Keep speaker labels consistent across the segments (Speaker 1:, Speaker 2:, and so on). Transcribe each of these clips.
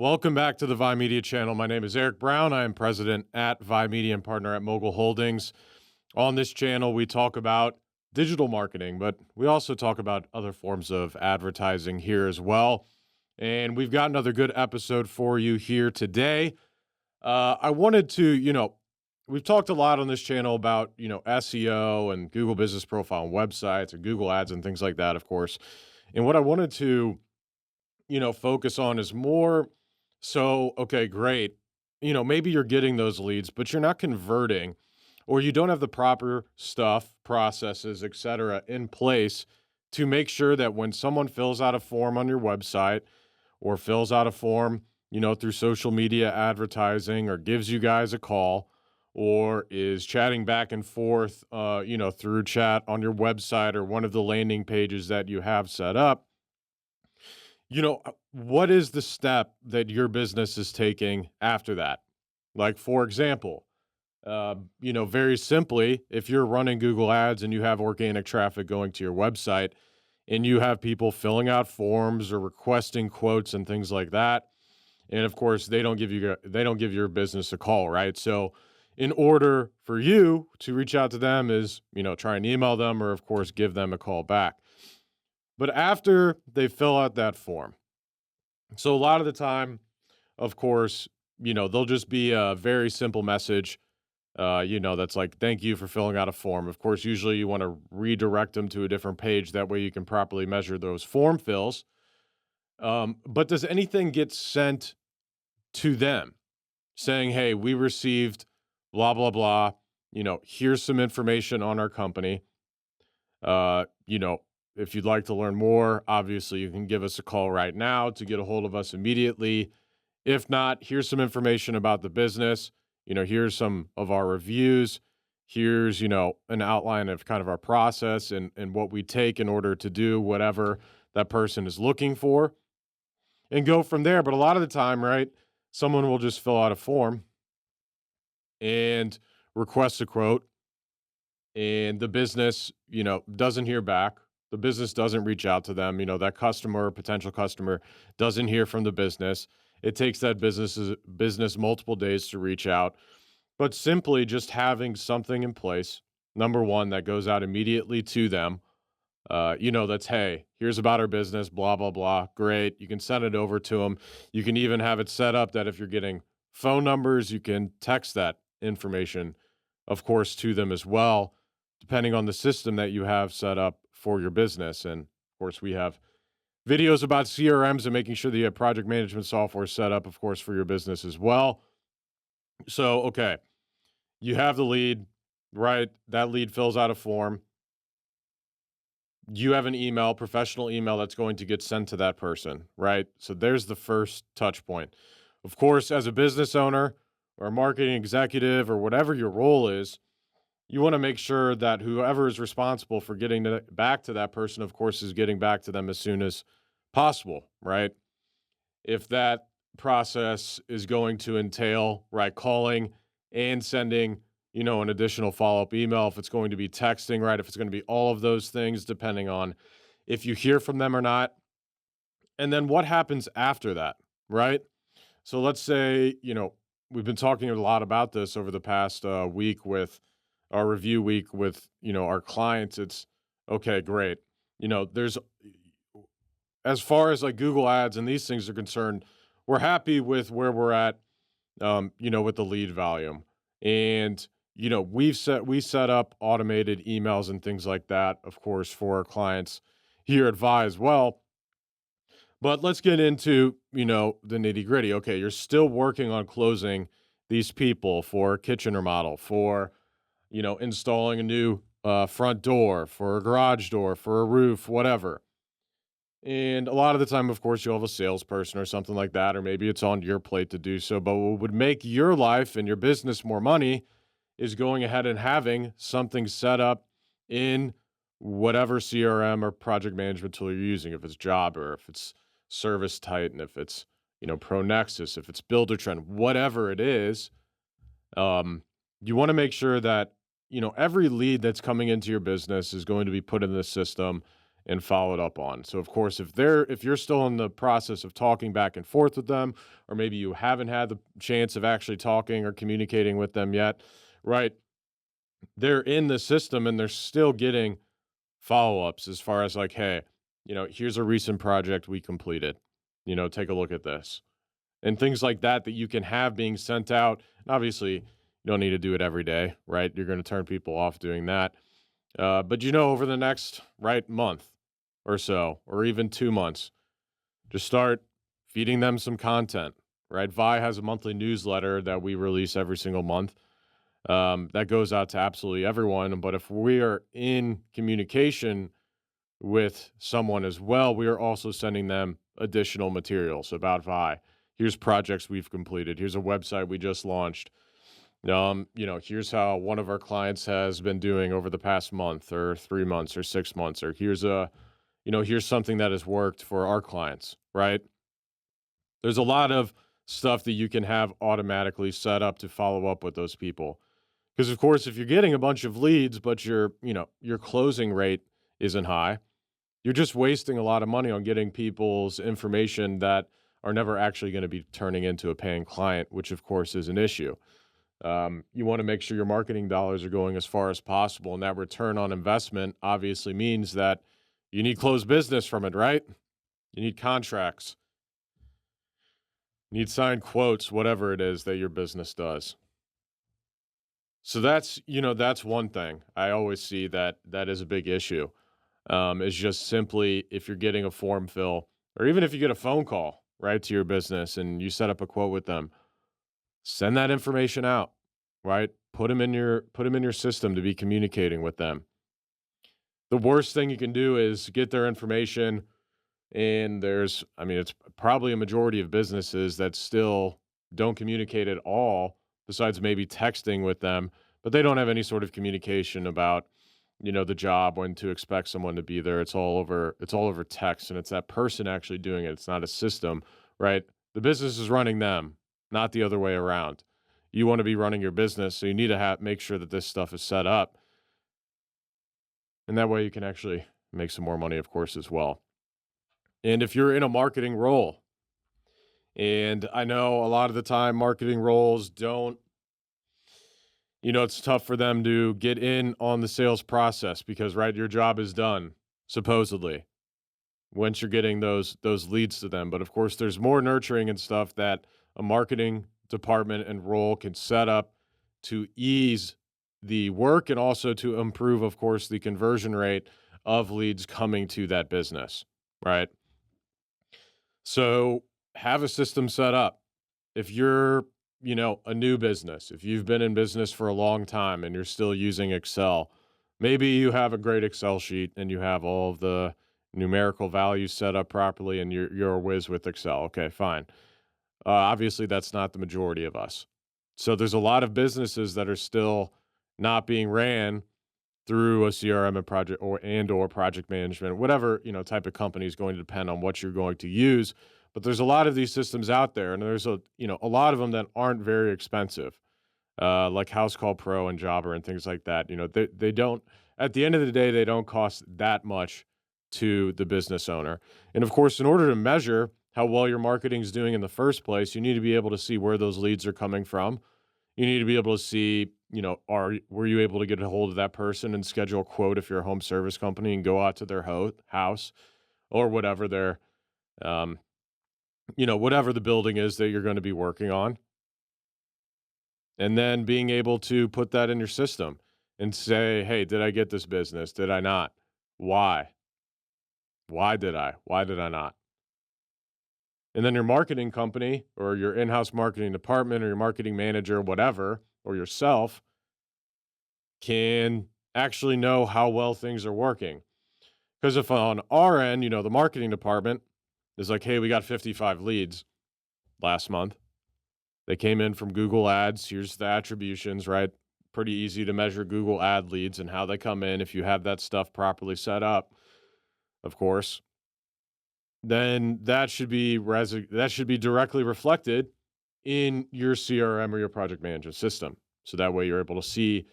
Speaker 1: Welcome back to the Vi Media channel. My name is Eric Brown. I am president at Vi Media and partner at Mogul Holdings. On this channel, we talk about digital marketing, but we also talk about other forms of advertising here as well. And we've got another good episode for you here today. I wanted to, we've talked a lot on this channel about, SEO and Google Business Profile and websites and Google Ads and things like that, of course. And what I wanted to focus on is more so, okay, great. Maybe you're getting those leads, but you're not converting or you don't have the proper stuff, processes, et cetera, in place to make sure that when someone fills out a form on your website or fills out a form, through social media advertising or gives you guys a call or is chatting back and forth, through chat on your website or one of the landing pages that you have set up, what is the step that your business is taking after that? Like, for example, very simply, if you're running Google Ads and you have organic traffic going to your website and you have people filling out forms or requesting quotes and things like that, and of course, they don't give your business a call, right? So, in order for you to reach out to them is, try and email them or of course give them a call back. But after they fill out that form, so a lot of the time, of course, they'll just be a very simple message, that's like, thank you for filling out a form. Of course, usually you want to redirect them to a different page. That way you can properly measure those form fills. But does anything get sent to them saying, hey, we received blah, blah, blah. Here's some information on our company. Uh, you know, if you'd like to learn more, obviously you can give us a call right now to get a hold of us immediately. If not, here's some information about the business. Here's some of our reviews. Here's, an outline of kind of our process and what we take in order to do whatever that person is looking for and go from there. But a lot of the time, right, someone will just fill out a form and request a quote and the business, doesn't hear back. The business doesn't reach out to them. That customer, potential customer, doesn't hear from the business. It takes that business multiple days to reach out. But simply just having something in place, number one, that goes out immediately to them. That's, hey, here's about our business, blah, blah, blah. Great. You can send it over to them. You can even have it set up that if you're getting phone numbers, you can text that information, of course, to them as well, depending on the system that you have set up for your business. And of course, we have videos about CRMs and making sure that you have project management software set up, of course, for your business as well. So, okay, you have the lead, right? That lead fills out a form. You have an email, professional email that's going to get sent to that person, right? So there's the first touch point. Of course, as a business owner or a marketing executive or whatever your role is, you want to make sure that whoever is responsible for getting back to that person, of course, is getting back to them as soon as possible, right? If that process is going to entail, right, calling and sending, an additional follow-up email, if it's going to be texting, right, if it's going to be all of those things, depending on if you hear from them or not. And then what happens after that, right? So let's say, we've been talking a lot about this over the past week with our review week with, our clients. It's okay, great. There's as far as like Google Ads and these things are concerned, we're happy with where we're at, with the lead volume. And, we set up automated emails and things like that, of course, for our clients here at Vi as well. But let's get into, the nitty gritty. Okay, you're still working on closing these people for a kitchen remodel, for, installing a new front door, for a garage door, for a roof, whatever. And a lot of the time, of course, you'll have a salesperson or something like that, or maybe it's on your plate to do so. But what would make your life and your business more money is going ahead and having something set up in whatever CRM or project management tool you're using, if it's Job or if it's Service Titan, if it's, ProNexus, if it's Buildertrend, whatever it is, you want to make sure that, every lead that's coming into your business is going to be put in the system and followed up on. So of course, if you're still in the process of talking back and forth with them, or maybe you haven't had the chance of actually talking or communicating with them yet, right? They're in the system and they're still getting follow-ups as far as like, hey, here's a recent project we completed. Take a look at this. And things like that that you can have being sent out. And obviously, you don't need to do it every day, right? You're going to turn people off doing that. But over the next month or so, or even 2 months, just start feeding them some content, right? Vi has a monthly newsletter that we release every single month. That goes out to absolutely everyone. But if we are in communication with someone as well, we are also sending them additional materials about Vi. Here's projects we've completed. Here's a website we just launched. Here's how one of our clients has been doing over the past month or 3 months or 6 months, or here's something that has worked for our clients, right? There's a lot of stuff that you can have automatically set up to follow up with those people. Because of course, if you're getting a bunch of leads, but your closing rate isn't high, you're just wasting a lot of money on getting people's information that are never actually going to be turning into a paying client, which of course is an issue. You want to make sure your marketing dollars are going as far as possible, and that return on investment obviously means that you need closed business from it, right? You need contracts, you need signed quotes, whatever it is that your business does. So that's one thing I always see that is a big issue. Is just simply if you're getting a form fill, or even if you get a phone call right to your business and you set up a quote with them, send that information out, right? Put them in your system to be communicating with them. The worst thing you can do is get their information, and it's probably a majority of businesses that still don't communicate at all, besides maybe texting with them, but they don't have any sort of communication about the job, when to expect someone to be there. It's all over text, and it's that person actually doing it. It's not a system, right? The business is running them, not the other way around. You want to be running your business, so you need to make sure that this stuff is set up, and that way you can actually make some more money, of course, as well. And if you're in a marketing role, and I know a lot of the time marketing roles don't, it's tough for them to get in on the sales process because, right, your job is done, supposedly, once you're getting those leads to them. But of course, there's more nurturing and stuff that a marketing department and role can set up to ease the work and also to improve, of course, the conversion rate of leads coming to that business, right? So have a system set up. If you're, a new business, if you've been in business for a long time and you're still using Excel, maybe you have a great Excel sheet and you have all of the numerical values set up properly and you're a whiz with Excel. Okay, fine. Obviously, that's not the majority of us. So there's a lot of businesses that are still not being ran through a CRM and project project management, whatever, type of company is going to depend on what you're going to use. But there's a lot of these systems out there, and there's a lot of them that aren't very expensive, like House Call Pro and Jobber and things like that. They don't, at the end of the day, they don't cost that much to the business owner. And of course, in order to measure how well your marketing is doing in the first place, you need to be able to see where those leads are coming from. You need to be able to see, were you able to get a hold of that person and schedule a quote if you're a home service company and go out to their house or whatever um, whatever the building is that you're going to be working on. And then being able to put that in your system and say, hey, did I get this business? Did I not? Why? Why did I? Why did I not? And then your marketing company or your in-house marketing department or your marketing manager, whatever, or yourself can actually know how well things are working. Because if on our end, the marketing department is like, hey, we got 55 leads last month. They came in from Google Ads. Here's the attributions, right? Pretty easy to measure Google ad leads and how they come in if you have that stuff properly set up, of course. Then that should be directly reflected in your CRM or your project management system. So that way you're able to see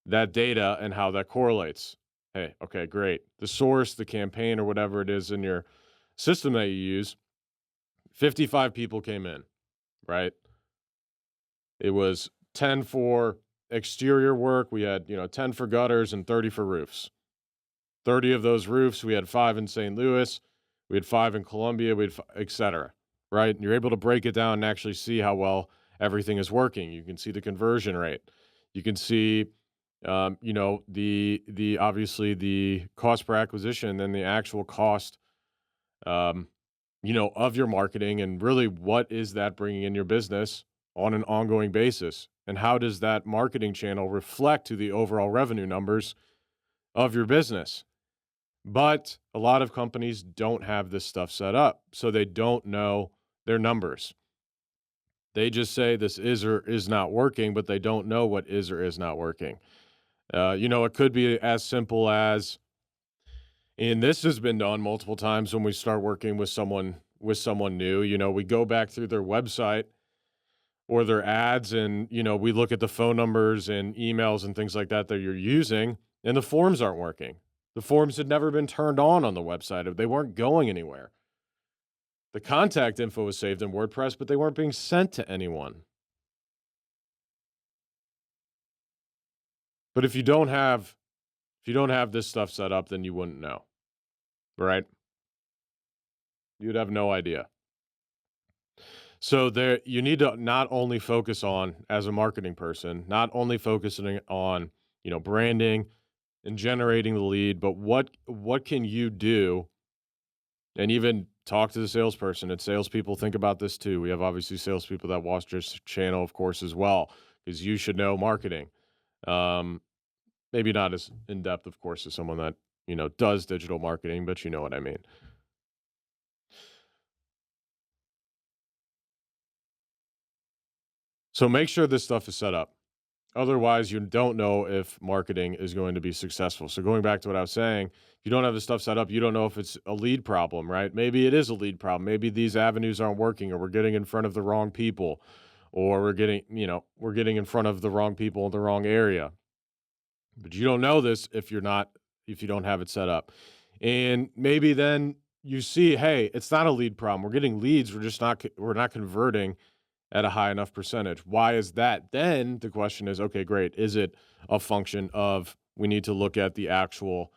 Speaker 1: that data and how that correlates. Hey, okay, great. The source, the campaign, or whatever it is in your system that you use, 55 people came in, right? It was 10 for exterior work. We had, 10 for gutters and 30 for roofs. 30 of those roofs, we had 5 in St. Louis, we had 5 in Columbia, we had et cetera, right? And you're able to break it down and actually see how well everything is working. You can see the conversion rate. You can see, the obviously the cost per acquisition and the actual cost, um, of your marketing, and really what is that bringing in your business on an ongoing basis, and how does that marketing channel reflect to the overall revenue numbers of your business. But a lot of companies don't have this stuff set up, so they don't know their numbers. They just say this is or is not working, but they don't know what is or is not working. It could be as simple as, and this has been done multiple times when we start working with someone new. We go back through their website or their ads, and we look at the phone numbers and emails and things like that you're using, and the forms aren't working. The forms had never been turned on the website. They weren't going anywhere. The contact info was saved in WordPress, but they weren't being sent to anyone. But if you don't have this stuff set up, then you wouldn't know, right? You'd have no idea. So there, you need to not only focus on, as a marketing person, not only focusing on, branding and generating the lead, but what can you do, and even talk to the salesperson. And salespeople think about this too. We have obviously salespeople that watch this channel, of course, as well, because you should know marketing. Um, Maybe not as in depth, of course, as someone that does digital marketing, but you know what I mean. So make sure this stuff is set up. Otherwise, you don't know if marketing is going to be successful. So going back to what I was saying, if you don't have the stuff set up, you don't know if it's a lead problem, right? Maybe it is a lead problem. Maybe these avenues aren't working, or we're getting in front of the wrong people, or we're getting in front of the wrong people in the wrong area. But you don't know this if you don't have it set up. And maybe then you see, hey, it's not a lead problem. We're getting leads, we're not converting at a high enough percentage. Why is that? Then the question is, okay, great. Is it a function of, we need to look at the actual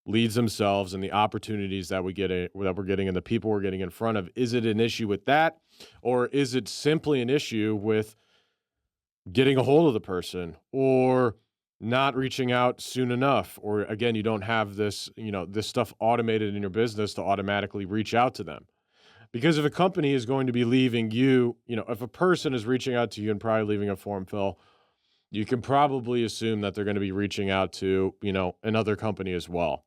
Speaker 1: leads themselves and the opportunities that we're getting and the people we're getting in front of? Is it an issue with that? Or is it simply an issue with getting a hold of the person, or not reaching out soon enough? Or again, you don't have this stuff automated in your business to automatically reach out to them. Because if a company is going to be leaving you, if a person is reaching out to you and probably leaving a form fill, you can probably assume that they're going to be reaching out to, another company as well.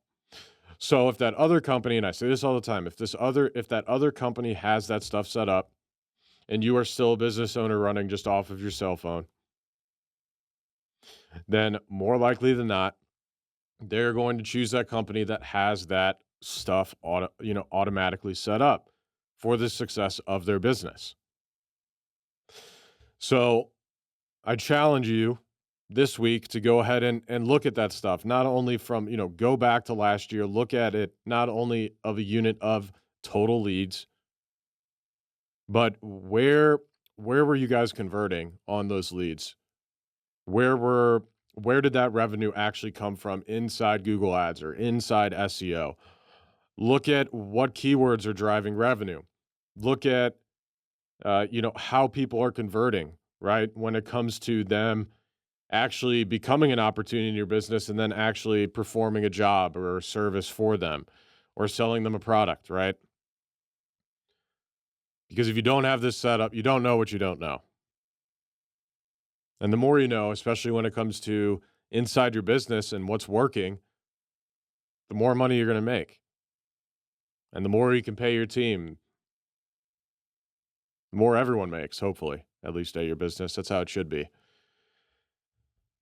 Speaker 1: So if that other company, and I say this all the time, if that other company has that stuff set up, and you are still a business owner running just off of your cell phone, then more likely than not, they're going to choose that company that has that stuff automatically set up for the success of their business. So I challenge you this week to go ahead and look at that stuff, not only from, go back to last year, look at it not only of a unit of total leads, but where were you guys converting on those leads? Where were where did that revenue actually come from inside Google Ads or inside SEO? Look at what keywords are driving revenue. Look at how people are converting, right? When it comes to them actually becoming an opportunity in your business, and then actually performing a job or a service for them, or selling them a product, right? Because if you don't have this set up, you don't know what you don't know. And the more you know, especially when it comes to inside your business and what's working, the more money you're going to make. And the more you can pay your team, the more everyone makes, hopefully, at least at your business. That's how it should be.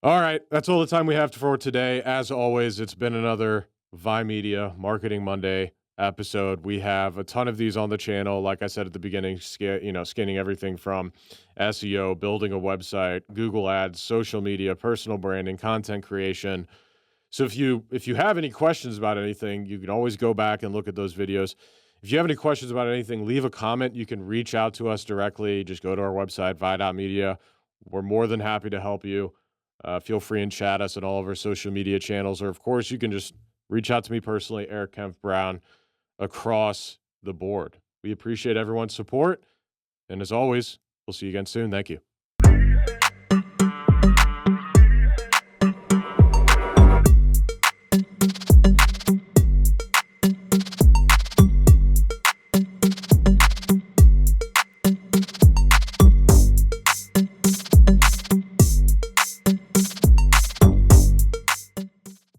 Speaker 1: All right, that's all the time we have for today. As always, it's been another Vi Media Marketing Monday episode. We have a ton of these on the channel. Like I said at the beginning, scanning everything from SEO, building a website, Google Ads, social media, personal branding, content creation, So if you have any questions about anything, you can always go back and look at those videos. If you have any questions about anything, leave a comment. You can reach out to us directly. Just go to our website, vi.media. We're more than happy to help you. Feel free and chat us at all of our social media channels, or of course, you can just reach out to me personally, Eric Kempf Brown, across the board. We appreciate everyone's support, and as always, we'll see you again soon. Thank you.